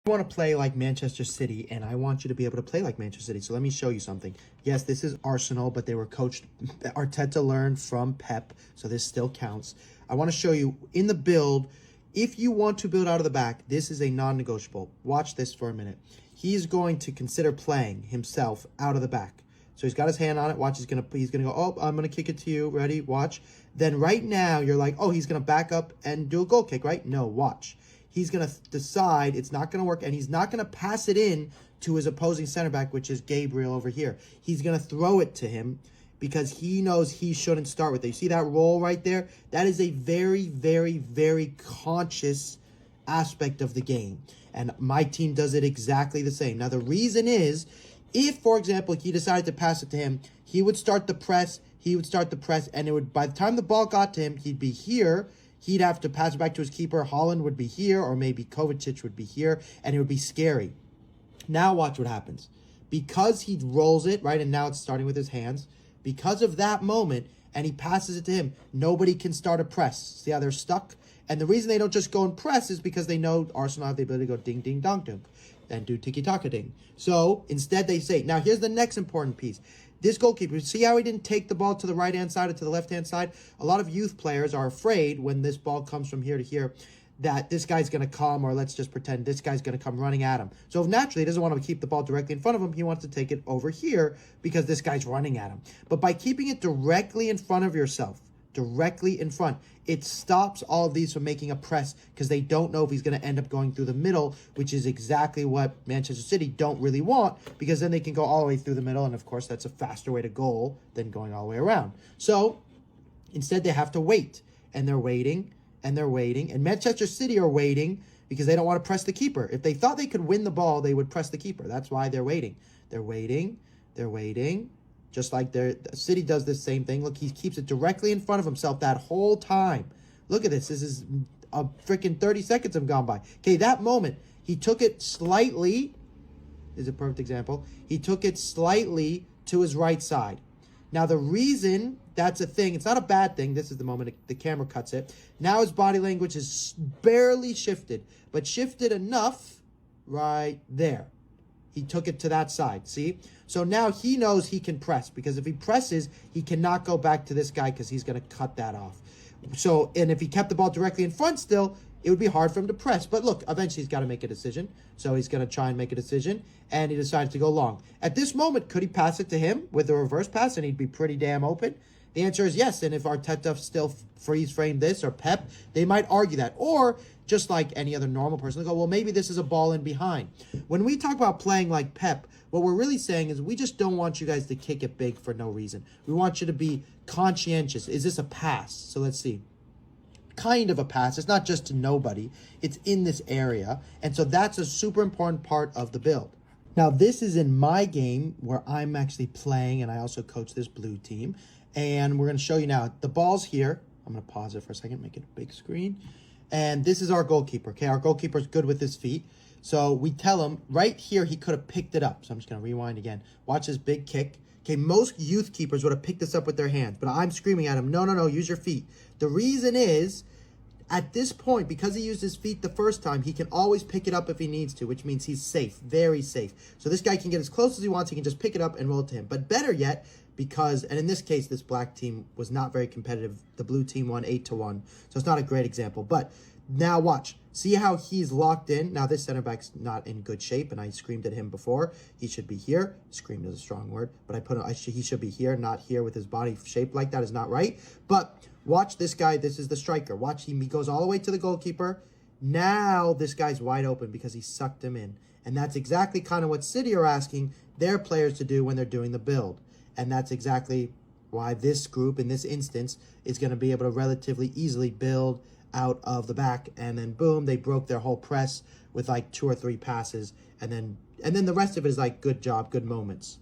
I want to play like Manchester City, and I want you to be able to play like Manchester City. So let me show you something. Yes, this is Arsenal, but they were coached. Arteta learned from Pep, so this still counts. I want to show you in the build, if you want to build out of the back, this is a non-negotiable. Watch this for a minute. He's going to consider playing himself out of the back. So he's got his hand on it. Watch, he's gonna go, oh, I'm gonna kick it to you. Ready? Watch. Then right now you're like, oh, he's gonna back up and do a goal kick, right? No, watch. He's going to decide it's not going to work, and he's not going to pass it in to his opposing center back, which is Gabriel over here. He's going to throw it to him because he knows he shouldn't start with it. You see that roll right there? That is a very, very, very conscious aspect of the game, and my team does it exactly the same. Now, the reason is, if, for example, he decided to pass it to him, he would start the press, and it would, by the time the ball got to him, he'd be here. He'd have to pass it back to his keeper. Holland would be here, or maybe Kovacic would be here, and it would be scary. Now watch what happens. Because he rolls it, right, and now it's starting with his hands, because of that moment, and he passes it to him, nobody can start a press. See how they're stuck? And the reason they don't just go and press is because they know Arsenal have the ability to go ding, ding, dong, dong, and do tiki-taka ding. So instead they say, now here's the next important piece. This goalkeeper, see how he didn't take the ball to the right-hand side or to the left-hand side? A lot of youth players are afraid when this ball comes from here to here that this guy's going to come, or let's just pretend this guy's going to come running at him. So naturally, he doesn't want to keep the ball directly in front of him. He wants to take it over here because this guy's running at him. But by keeping it directly in front of yourself, directly in front, it stops all of these from making a press because they don't know if he's going to end up going through the middle, which is exactly what Manchester City don't really want, because then they can go all the way through the middle, and of course that's a faster way to goal than going all the way around. So instead they have to wait, and they're waiting, and they're waiting, and Manchester City are waiting because they don't want to press the keeper. If they thought they could win the ball, they would press the keeper. That's why they're waiting. They're waiting, they're waiting. Just like the City does this same thing. Look, he keeps it directly in front of himself that whole time. Look at this. This is a freaking 30 seconds have gone by. Okay, that moment, he took it slightly. This is a perfect example. He took it slightly to his right side. Now, the reason that's a thing, it's not a bad thing. This is the moment the camera cuts it. Now his body language is barely shifted, but shifted enough right there. He took it to that side, see? So now he knows he can press, because if he presses, he cannot go back to this guy because he's going to cut that off. So, and if he kept the ball directly in front still, it would be hard for him to press. But look, eventually he's got to make a decision. So he's going to try and make a decision, and he decides to go long. At this moment, could he pass it to him with a reverse pass, and he'd be pretty damn open? The answer is yes, and if Arteta still freeze-framed this, or Pep, they might argue that. Or, just like any other normal person, they go, well, maybe this is a ball in behind. When we talk about playing like Pep, what we're really saying is we just don't want you guys to kick it big for no reason. We want you to be conscientious. Is this a pass? So let's see. Kind of a pass. It's not just to nobody. It's in this area. And so that's a super important part of the build. Now, this is in my game where I'm actually playing, and I also coach this blue team. And we're going to show you now. The ball's here. I'm going to pause it for a second, make it a big screen. And this is our goalkeeper, okay? Our goalkeeper's good with his feet. So we tell him right here he could have picked it up. So I'm just going to rewind again. Watch this big kick. Okay, most youth keepers would have picked this up with their hands. But I'm screaming at him, no, no, no, use your feet. The reason is, at this point, because he used his feet the first time, he can always pick it up if he needs to, which means he's safe, very safe. So this guy can get as close as he wants. He can just pick it up and roll it to him. But better yet, because, and in this case, this black team was not very competitive. The blue team won 8-1. So it's not a great example. But now watch. See how he's locked in? Now this center back's not in good shape, and I screamed at him before. He should be here. Screamed is a strong word, but he should be here, not here with his body shaped like that is not right. But watch this guy. This is the striker. Watch him. He goes all the way to the goalkeeper. Now this guy's wide open because he sucked him in. And that's exactly kind of what City are asking their players to do when they're doing the build. And that's exactly why this group, in this instance, is going to be able to relatively easily build out of the back, and then boom, they broke their whole press with like 2 or 3 passes, and then the rest of it is like good job, good moments.